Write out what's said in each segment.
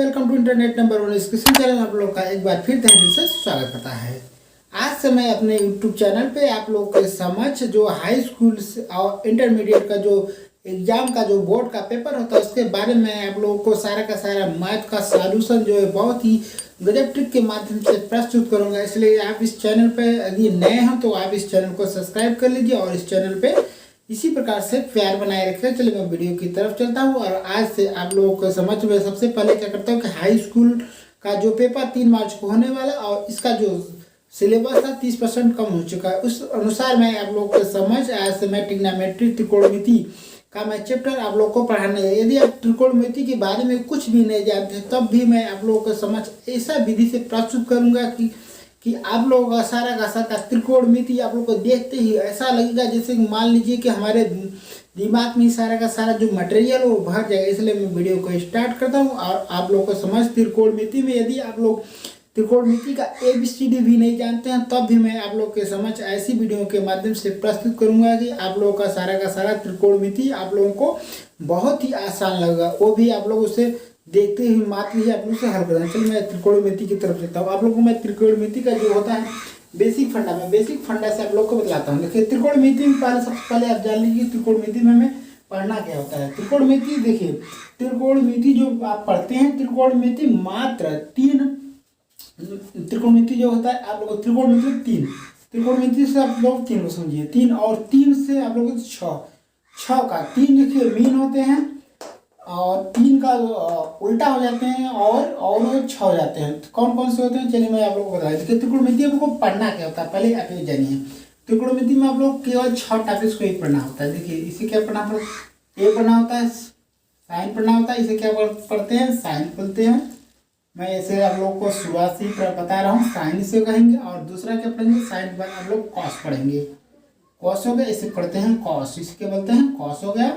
Welcome to internet number 1 discussion channel. आप लोग का एक बार फिर तहे दिल से स्वागत करता है। आज से मैं अपने यूट्यूब चैनल पे आप लोग के समझ जो हाई स्कूल और इंटरमीडिएट का जो एग्जाम का जो बोर्ड का पेपर होता है उसके बारे में आप लोगों को सारा का सारा मैथ का सॉल्यूशन जो है बहुत ही गजब ट्रिक के माध्यम से प्रस्तुत करूंगा। इसलिए आप इस चैनल पे यदि नए हो तो आप इस चैनल को सब्सक्राइब कर लीजिए और इस चैनल पे इसी प्रकार से प्यार बनाए रखें। चलिए मैं वीडियो की तरफ चलता हूँ और आज से आप लोगों को समझ में सबसे पहले क्या करता हूँ कि हाई स्कूल का जो पेपर 3 मार्च को होने वाला और इसका जो सिलेबस था 30% कम हो चुका है, उस अनुसार मैं आप लोगों को समझ आज से मैं ट्रिग्नोमेट्री त्रिकोणमिति का मैं चैप्टर आप लोग को पढ़ाने है। यदि आप त्रिकोणमिति के बारे में कुछ भी नहीं जानते तब भी मैं आप लोगों को समझ ऐसा विधि से प्रस्तुत करूंगा कि आप लोगों का सारा त्रिकोणमिति आप लोग को देखते ही ऐसा लगेगा जैसे कि मान लीजिए कि हमारे दिमाग में सारा का सारा जो मटेरियल वो भर जाएगा। इसलिए मैं वीडियो को स्टार्ट करता हूँ और आप लोगों को समझ त्रिकोणमिति में यदि आप लोग त्रिकोणमिति का ABCD भी नहीं जानते हैं तब भी मैं आप लोग के समझ ऐसी वीडियो के माध्यम से प्रस्तुत करूंगा कि आप लोगों का सारा त्रिकोणमिति आप लोगों को बहुत ही आसान लगेगा। वो भी आप लोग उसे देखते ही मात्र ही आप लोग से हल करना। चलिए मैं त्रिकोणमिति की तरफ चलता हूँ। आप लोगों को मैं त्रिकोणमिति का जो होता है बेसिक फंडा से आप लोग को बतलाता हूँ। देखिए त्रिकोणमिति में सबसे पहले आप जान लीजिए त्रिकोणमिति में हमें पढ़ना क्या होता है। त्रिकोणमिति देखिए त्रिकोणमिति जो आप पढ़ते हैं त्रिकोणमिति मात्र 3 त्रिकोणमिति जो होता है आप लोग त्रिकोणमिति से आप लोग 3 को समझिए 3 और 3 से आप लोग 6 का 3 देखिए मीन होते हैं और 3 का उल्टा हो जाते हैं और 6 हो जाते हैं। कौन कौन से होते हैं चलिए मैं आप लोगों को बता देती हूँ। त्रिकोणमिति आपको पढ़ना क्या होता है पहले आप ये जानिए। त्रिकोणमिति में आप लोग केवल 6 टॉपिक्स को ही पढ़ना होता है। देखिए इसे क्या पढ़ना पड़ता है, ए पढ़ना होता है, साइन पढ़ना होता है, इसे क्या पढ़ते हैं साइन बोलते हैं। मैं ऐसे आप लोगों को शुरुआत से ही बता रहा हूँ साइन से कहेंगे और दूसरा क्या पढ़ेंगे साइन के बाद आप लोग कॉस पढ़ेंगे। कॉस हो गया इसे पढ़ते हैं कॉस, इसे क्या बोलते हैं कॉस हो गया।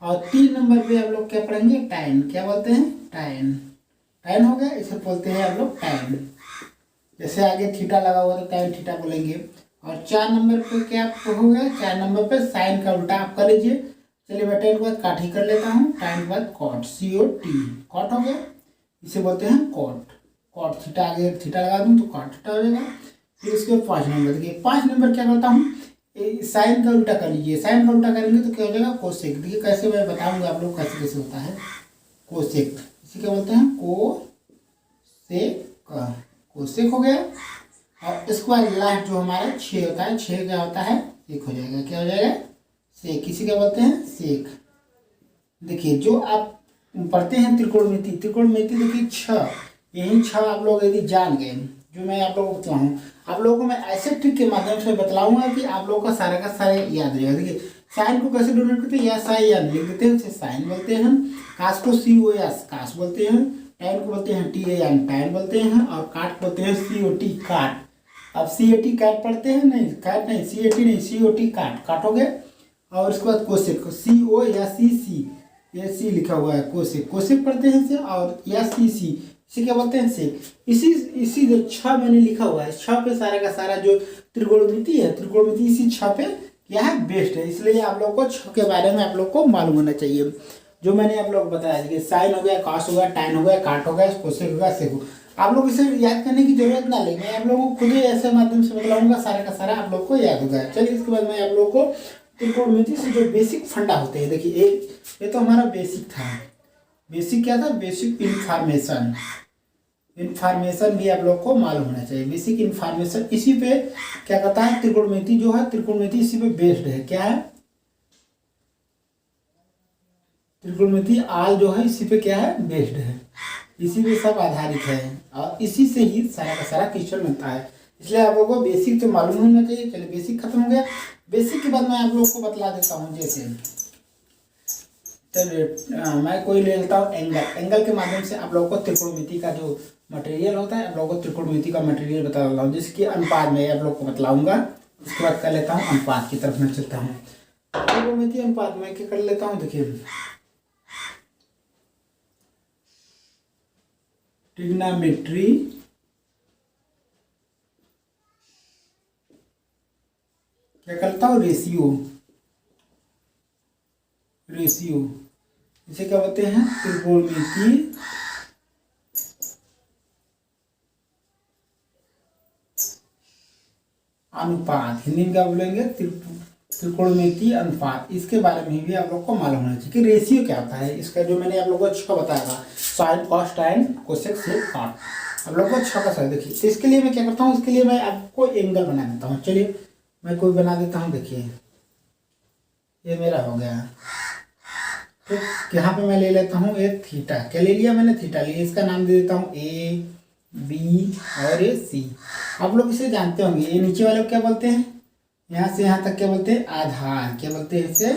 और 3 नंबर पे आप लोग क्या पढ़ेंगे टाइन, क्या बोलते हैं टाइन हो गया, इसे बोलते हैं आप लोग टाइन। जैसे आगे थीटा लगा हुआ तो टाइन थीटा बोलेंगे। और 4 नंबर पे क्या हो गया 4 नंबर पे साइन का उल्टा आप कर लीजिए। चलिए मैं टाइन के बाद काट ही कर लेता हूँ। टाइन के बाद कॉट COT कॉट हो गया, इसे बोलते हैं कॉट थीटा। आगे थीटा लगा दूँ तो कॉट थीटा हो जाएगा। फिर इसके 5 नंबर देखिए 5 नंबर क्या करता हूँ साइन का उल्टा कर लीजिए। साइन का उल्टा करेंगे तो क्या हो जाएगा कोसेक। देखिए कैसे मैं बताऊंगा आप लोग कैसे कैसे होता है कोसेक। इसे क्या बोलते हैं कोसेक हो गया। और इसके बाद लास्ट जो हमारा 6 होता है 6 क्या होता है सेक हो जाएगा, क्या हो जाएगा सेक। इसे क्या बोलते हैं सेक। देखिए जो आप पढ़ते हैं त्रिकोणमिति देखिए 6 यही 6 आप लोग यदि जान गए जो मैं आप लोगों को बताऊँ आप लोगों को मैं ऐसे ट्रिक के माध्यम से बतलाऊंगा कि आप लोगों का सारा याद रहेगा। देखिए साइन को कैसे डोनेट करते हैं या साइन लिख देते हैं उसे साइन बोलते हैं। कास को COS कास बोलते हैं। टाइन को बोलते हैं TAN टाइन बोलते हैं। और काट बोलते हैं COT काट। अब CAT काट पढ़ते हैं नहीं काट नहीं CAT नहीं COT काट हो गया। और उसके बाद कोसेक CO या CC ये C लिखा हुआ है कोसेक पढ़ते हैं इसे। और या CC इसे क्या बोलते हैं सेक। इसी जो 6 मैंने लिखा हुआ है 6 पे सारा का सारा जो त्रिकोणमिति है त्रिकोणमिति इसी 6 पे क्या है बेस्ट है। इसलिए आप लोग को 6 के बारे में आप लोग को मालूम होना चाहिए जो मैंने आप लोग को बताया कि साइन हो गया कॉस हो गया टाइन हो गया काट हो गया कोसेक हो गया सेक हो। आप लोग इसे याद करने की जरूरत ना ले, मैं आप लोगों को खुद ही ऐसे माध्यम से बतलाऊंगा सारा का सारा आप लोग को याद होगा। चलिए इसके बाद मैं आप लोग को त्रिकोणमिति से जो बेसिक फंडा होते हैं देखिए ये तो हमारा बेसिक था। बेसिक क्या था बेसिक इन्फॉर्मेशन भी आप लोग को मालूम होना चाहिए। बेसिक इन्फॉर्मेशन इसी पे क्या कहता है त्रिकोणमिति जो है त्रिकोणमिति इसी पे बेस्ड है। क्या है त्रिकोणमिति आल जो है इसी पे क्या है बेस्ड है, इसी पे सब आधारित है और इसी से ही सारा का सारा क्वेश्चन बनता है। इसलिए आप लोगों को बेसिक तो मालूम होना चाहिए। चलिए बेसिक खत्म हो गया। बेसिक के बाद मैं आप लोगों को बतला देता हूँ। जैसे मैं कोई ले लेता हूँ एंगल के माध्यम से आप लोगों को त्रिकोणमिति का जो मटेरियल होता है आप लोगों को त्रिकोणमिति का मटेरियल बता रहा हूँ जिसके अनुपात में आप लोग को बतलाऊंगा। उसके बाद कर लेता हूँ अनुपात की तरफ मैं चलता हूँ। त्रिकोणमिति अनुपात में क्या कर लेता हूँ देखिए ट्रिग्नोमेट्री क्या करता हूँ रेशियो इसे क्या बोलते हैं त्रिकोणमिति अनुपात, हिंदी में क्या बोलेंगे, त्रिकोणमितीय अनुपात, इसके बारे में भी आप लोग को मालूम होना चाहिए कि रेशियो क्या होता है इसका, जो मैंने आप लोग को छः बताया था, sine cos tan cosec sec cot, आप लोग को छः का सही। देखिए तो इसके लिए मैं क्या करता हूँ, इसके लिए मैं आपको एंगल बना देता हूँ। चलिए मैं कोई बना देता हूँ। देखिए ये मेरा हो गया, ठीक। यहाँ पे मैं ले लेता हूँ एक थीटा, क्या ले लिया मैंने, थीटा लिया, इसका नाम दे देता हूँ ए बी और ये सी। आप लोग इसे जानते होंगे, ये नीचे वाले को क्या बोलते हैं, यहाँ से यहाँ तक क्या बोलते हैं, आधार, क्या बोलते हैं इसे,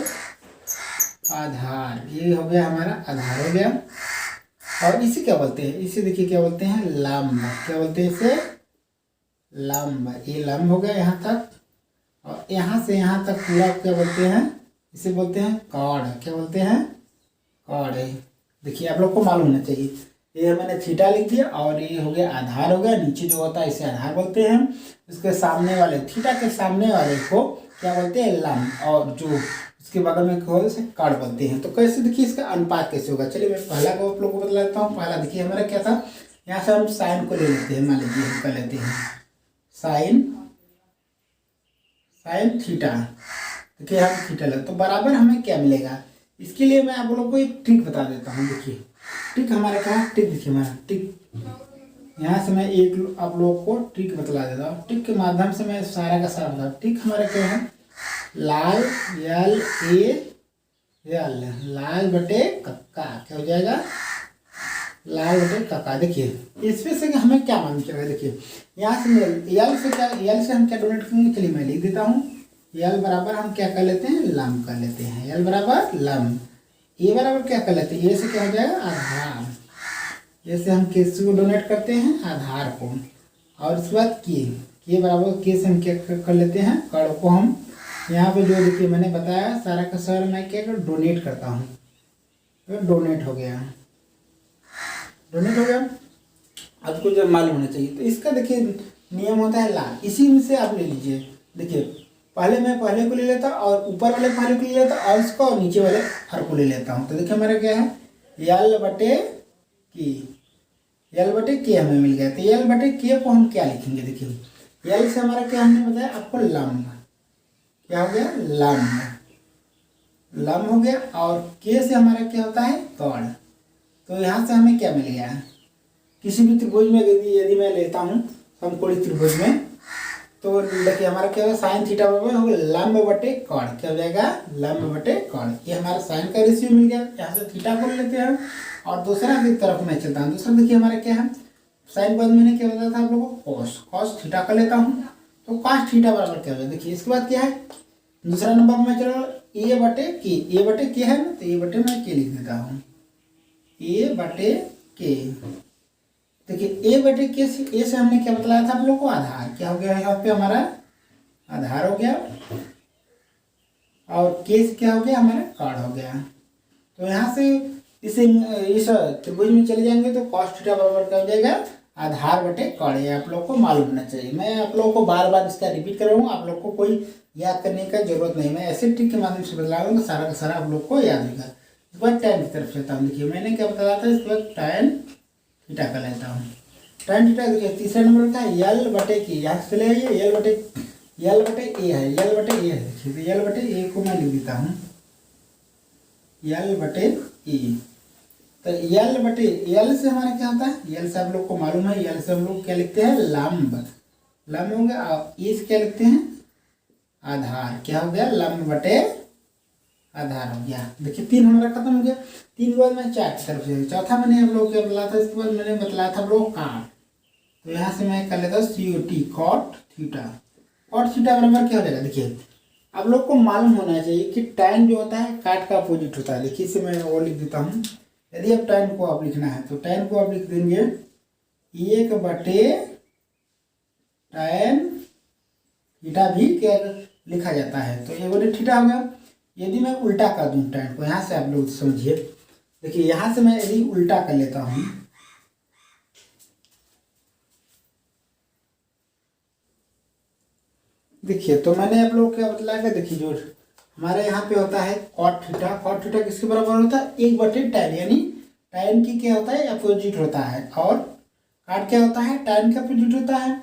आधार। ये हो गया हमारा आधार हो गया। और इसे क्या बोलते हैं, इसे देखिए क्या बोलते हैं, लंब, क्या बोलते हैं इसे, लंब। ये लंब हो गया यहाँ तक, और यहाँ से यहाँ तक पूरा क्या बोलते हैं, इसे बोलते हैं कॉर्ड, क्या बोलते हैं, कॉर्ड है। देखिए आप लोग को मालूम होना चाहिए, ये मैंने थीटा लिख दिया, और ये हो गया आधार हो गया, नीचे जो होता है इसे आधार बोलते हैं। इसके सामने वाले, थीटा के सामने वाले को क्या बोलते हैं, लंब, और जो इसके बगल में हो इसे कॉर्ड बोलते हैं। तो कैसे देखिए इसका अनुपात कैसे होगा, चलिए मैं पहला को आप लोग को बता देता हूँ। पहला देखिए हमारा क्या था, यहाँ से हम साइन को ले लेते हैं, मान लीजिए हम कर लेते हैं साइन, साइन थीटा। देखिए हम थीटा ले तो बराबर हमें क्या मिलेगा, इसके लिए मैं आप लोगों को एक ट्रिक बता देता हूँ। देखिए ट्रिक हमारा क्या है, ट्रिक देखिए हमारा ट्रिक, यहाँ से मैं एक आप लोगों को ट्रिक बतला देता हूँ। ट्रिक के माध्यम से मैं सारा का सारा बता, ट्रिक हमारा क्या है, लाल यल ए यल, लाल बटे कक्का, क्या हो जाएगा, लाल बटे कक्का। देखिए इसमें से हमें क्या मालूम चलेगा, देखिए यहाँ से यल से क्या, यल से हम क्या डोनेट करेंगे, चलिए मैं लिख देता हूँ, यल बराबर हम क्या कर लेते हैं, लंब कर लेते हैं, यल बराबर लंब। ए बराबर क्या कर लेते हैं, ए से क्या हो जाएगा, आधार, जैसे हम किस को डोनेट करते हैं, आधार को। और उसके बाद के बराबर के से हम क्या कर लेते हैं, कड़ को हम यहाँ पे जो देखिए मैंने बताया सारा का सारा मैं क्या कर डोनेट करता हूँ, तो डोनेट हो गया, डोनेट हो गया। आपको जब मालूम होना चाहिए, तो इसका देखिए नियम होता है लाल, इसी में से आप ले लीजिए। देखिए पहले मैं पहले को ले लेता, और ऊपर वाले पहले को ले लेता, और इसको और नीचे वाले हर को ले लेता हूँ। तो देखिए हमारा क्या है, यल बटे की, यल बटे के हमें मिल गया। तो यल बटे के को हम क्या लिखेंगे, देखिए यल से हमारा क्या हमने बताया आपको, लंब, क्या हो गया, लंब, लंब हो गया। और के से हमारा क्या होता है, कॉर्ड। तो यहाँ से हमें क्या मिल गया, किसी भी त्रिभुज में यदि मैं लेता हूँ समकोणीय त्रिभुज में, तो देखिए हमारा क्या होगा, साइन थीटा बराबर हो गया लंब बटे कॉर्ड, क्या हो जाएगा, लंब बटे कॉर्ड। ये हमारा साइन का रेशियो मिल गया, यहाँ से थीटा को लेते हैं। और दूसरा की तरफ मैं चलता हूँ, दूसरा देखिए हमारा क्या है, साइन बाद मैंने क्या बताया था आप लोगों को, कॉस, कॉस थीटा का लेता हूँ, तो कॉस थीटा बराबर क्या होगा। देखिए इसके बाद क्या है, दूसरा नंबर में चलो ए बटे के, ए बटे के है ना, तो ए बटे मैं के लिख देता हूँ, ए बटे के। देखिए ए बटे के से, ए से हमने क्या बतलाया था आप लोग को, आधार, क्या हो गया यहाँ पे हमारा, आधार हो गया। और के से क्या हो गया, हमारा कॉर्ड हो गया। तो यहाँ से इस त्रिभुज में चले जाएंगे तो कॉस थीटा बराबर क्या हो जाएगा, आधार बटे कॉर्ड। ये आप लोग को मालूम होना चाहिए। मैं आप लोगों को बार बार इसका रिपीट कर रहा हूँ, आप लोग को कोई याद करने का जरूरत नहीं, मैं ऐसे ट्रिक के माध्यम से बतला रहा हूँ, सारा का सारा आप लोग को याद होगा। इसके बाद टैन की तरफ चलता हूँ। देखिए मैंने क्या बताया था, इसके बाद टैन थीटा का लेता हूँ, टैन थीटा। देखिए तीसरा नंबर होता है यल बटे की, यहाँ से चले आइए, यल बटे ए है, यल बटे ए है। देखिए तो यल बटे ए को मैं लिख देता हूँ, यल बटे ए। तो यल बटे, यल से हमारा क्या होता है, यल से आप लोग को मालूम है, यल से हम लोग क्या लिखते हैं, लंब, लंब हो गया। और ए से क्या लिखते हैं, आधार, क्या हो गया, लंब बटे आधार हो गया। देखिए तीन हमारा खत्म हो गया। तीन के बाद मैं चार की तरफ से, चौथा मैंने आप लोग क्या बताया था, इसके बाद मैंने बताया था आप लोग काट। तो यहाँ से मैं कर लेता हूँ COT, cot theta. Cot theta बराबर क्या हो जाएगा, देखिए आप लोग को मालूम होना चाहिए कि टैन जो होता है काट का अपोजिट होता है। देखिए इसे मैं वो लिख देता हूँ, यदि आप टैन को आप लिखना है तो टैन को आप लिख देंगे 1 बटे टैन थीटा भी क्या लिखा जाता है, तो 1 बटे थीटा हो गया। यदि मैं उल्टा कर दूं टैन को, यहाँ से आप लोग समझिए, देखिए यहाँ से मैं यदि उल्टा कर लेता हूँ, देखिए तो मैंने आप लोग क्या बताया, देखिए जो हमारे यहाँ पे होता है कॉट थीटा, कॉट थीटा किसके बराबर होता है, 1 बटे टैन, यानी टैन की क्या होता है, अपोजिट होता है। और काट क्या होता है, टैन का अपोजिट होता है।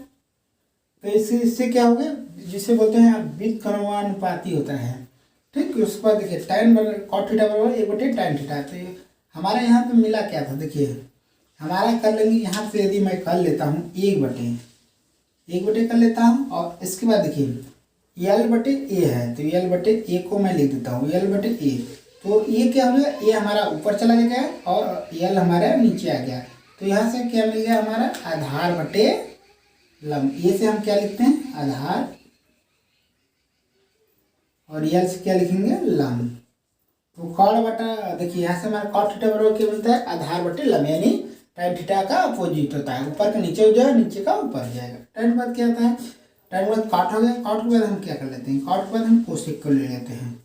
तो इससे क्या हो गया, जिसे बोलते हैं व्युत्क्रमानुपाती होता है। ठीक, उसके बाद देखिए tan cot थीटा बराबर 1/tan थीटा। तो हमारे यहाँ पे मिला क्या था, देखिए हमारा कर लेंगे यहाँ से, यदि मैं कर लेता हूँ 1/1 कर लेता हूँ, और इसके बाद देखिए L/A है, तो L/A को मैं लिख देता हूँ L/A। तो ये क्या हो गया, ये हमारा ऊपर चला गया और L हमारा नीचे आ गया। तो यहाँ से क्या मिल गया हमारा, आधार बटे लंब। ये से हम क्या लिखते हैं, आधार, और L से क्या लिखेंगे, लंब। तो कॉड बटा, देखिए यहाँ से हमारा cot थीटा बराबर क्या मिलता है, आधार बटे लंब, यानी tan थीटा का अपोजिट होता है, ऊपर का नीचे हो जाएगा, नीचे का ऊपर हो जाएगा। tan के बाद क्या होता है, tan के बाद cot हो गया, cot के बाद हम क्या कर लेते हैं, cot के बाद हम कोसेक को ले लेते हैं,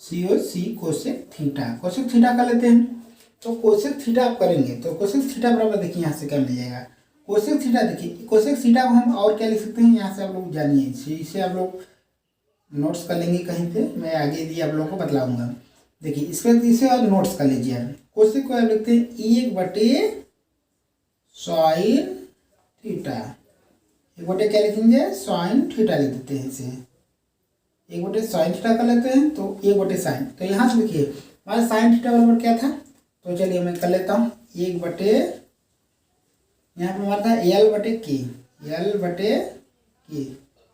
COC cosec theta, cosec theta कर लेते हैं। तो कोसेक थीटा आप करेंगे तो कोसेक थीटा बराबर देखिए यहाँ से क्या मिल जाएगा, कोसेक थीटा, देखिए कोसेक थीटा को हम और क्या लिख सकते हैं, यहाँ से आप लोग जानिए, इसे आप लोग नोट्स कर लेंगे कहीं पे, मैं आगे भी आप लोगों को बतलाऊंगा। देखिए इसके बाद इसे और नोट्स कर लीजिए। कोसेक को आप लिखते हैं 1/sin थीटा, 1/, क्या लिखेंगे, sin थीटा लिख देते हैं इसे, 1/sin थीटा कर लेते हैं। तो 1/sin, तो यहाँ से देखिए हमारा sin थीटा बराबर क्या था, तो चलिए मैं कर लेता हूँ 1/, यहाँ पे हमारा था L/K,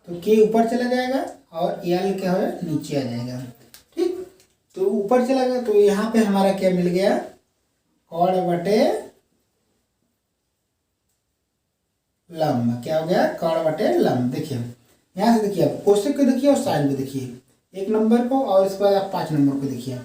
तो K ऊपर चला जाएगा और L क्या है, नीचे आ जाएगा। ठीक, तो ऊपर चला गया, तो यहाँ पे हमारा क्या मिल गया, कॉड बटे लंब, क्या हो गया, कॉड बटे लंब। देखिए यहाँ से देखिए आप कोसेक को देखिए और साइन को देखिए, 1 नंबर को, और इसके बाद आप 5 नंबर को देखिए,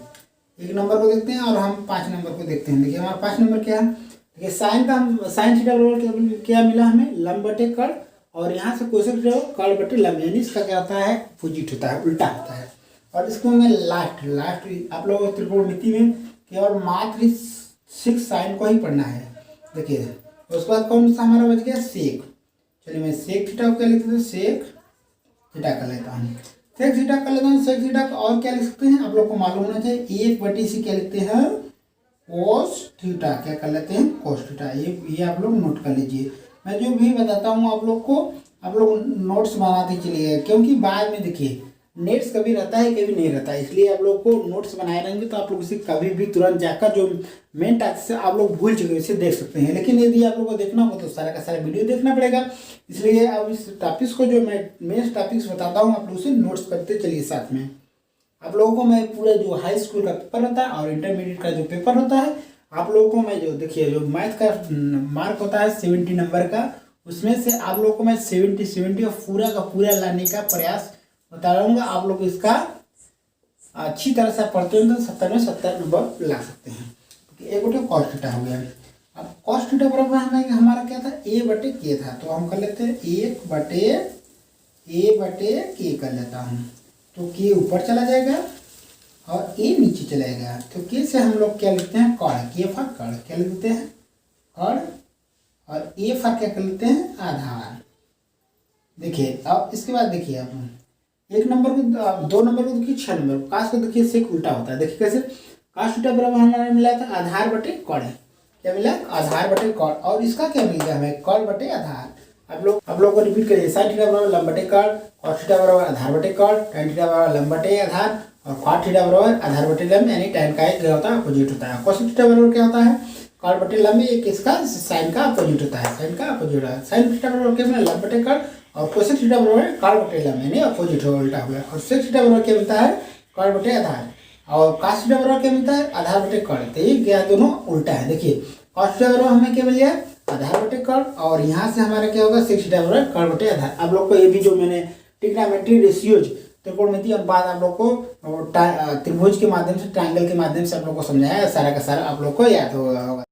1 नंबर को देखते हैं और हम 5 नंबर को देखते हैं। देखिए हमारा 5 नंबर क्या है, देखिए साइन का, हम साइन थीटा बराबर क्या मिला हमें, लंब बटे कड़, और यहाँ से कोसेक थीटा कड़ बटे लंब, यानी इसका क्या होता है, अपोजिट होता है, उल्टा होता है। और इसको मैं लास्ट आप लोगों को त्रिकोणमिति में केवल मात्र 6 साइन को ही पढ़ना है। देखिए उसके बाद कौन सा हमारा बच गया, सेक। चलिए मैं सेक थीटा को क्या लिख देता हूँ, सेक थीटा कर लेता हूँ, सेक थीटा कर लेता हूँ। सेक थीटा और क्या लिख सकते हैं, आप लोग को मालूम होना चाहिए, 1/, से क्या लिखते हैं, कोस थीटा, क्या कर लेते हैं, कोस थीटा। ये आप लोग नोट कर लीजिए। मैं जो भी बताता हूँ आप लोग को, आप लोग नोट्स बनाते चलिए, क्योंकि बाद में देखिए नेट्स कभी रहता है कभी नहीं रहता है, इसलिए आप लोग को नोट्स बनाए रहेंगे तो आप लोग इसे कभी भी तुरंत जाकर जो मेन टॉपिक से आप लोग भूल चुके हैं इसे देख सकते हैं। लेकिन यदि आप लोग को देखना हो तो सारा का सारा वीडियो देखना पड़ेगा, इसलिए अब इस टॉपिक्स को जो मैं मेन टॉपिक्स बताता हूँ आप लोग उसे नोट्स करते चलिए साथ में। आप लोगों को मैं पूरा जो हाई स्कूल का पेपर होता है और इंटरमीडिएट का जो पेपर होता है, आप लोगों को मैं जो देखिए जो मैथ का मार्क होता है 70 नंबर का, उसमें से आप लोगों को मैं 70 और पूरा का पूरा लाने का प्रयास बता रहूँगा। आप लोग इसका अच्छी तरह से पढ़ते हैं तो 70 में 70 नंबर ला सकते हैं। एक बटे कॉस थीटा हो गया। अब कॉस थीटा बराबर हमारा क्या था, A/K था, तो हम कर लेते हैं 1/A/K कर लेता हूँ। तो K ऊपर चला जाएगा और A नीचे चलाएगा, तो K से हम लोग क्या लिखते हैं, कॉड, K फॉर कॉड क्या लिखते हैं, कॉड, और A फॉर क्या कर लेते हैं, आधार। देखिए अब इसके बाद देखिए आप 1 नंबर को, 2 नंबर को देखिए, 6 नंबर को, काश को देखिए सेक उल्टा होता है। देखिए कैसे, काश थीटा बराबर हमारा मिला था आधार बटे कॉड, क्या मिला, आधार बटे कॉड, और इसका क्या मिल गया हमें, कॉड बटे आधार। आप लोग को रिपीट करिए, साइन थीटा बराबर लंब बटे कॉड, कॉस थीटा बराबर आधार बटे कॉड, tan थीटा बराबर लंब बटे आधार, और कॉट थीटा बराबर आधार बटे लंब, यानी tan का एक क्या होता है, अपोजिट होता है। कोसेक थीटा बराबर क्या होता है, कॉड बटे लंब, एक इसका साइन का अपोजिट होता है, साइन का अपोजिट होता है। साइन थीटा बराबर क्या मिला, लंब बटे कॉड, और कोसेक थीटा बराबर कॉड बटे लंब, यानी अपोजिट हो, उल्टा हो गया। और सेक थीटा बराबर क्या मिलता है, कॉड बटे आधार, और कॉस थीटा बराबर क्या मिलता है, आधार बटे कॉड। तो ये क्या दोनों उल्टा है। देखिए कॉस थीटा बराबर हमें क्या मिल गया, आधार बटे कॉड, और यहाँ से हमारा क्या होगा, सेक थीटा बराबर कॉड बटे आधार। आप लोग को ये भी जो मैंने ट्रिग्नोमेट्री रेशियोज, त्रिकोणमिति और बाद आप लोग को त्रिभुज के माध्यम से, ट्रायंगल के माध्यम से आप लोग को समझाया, सारा का सारा आप लोग को याद होगा।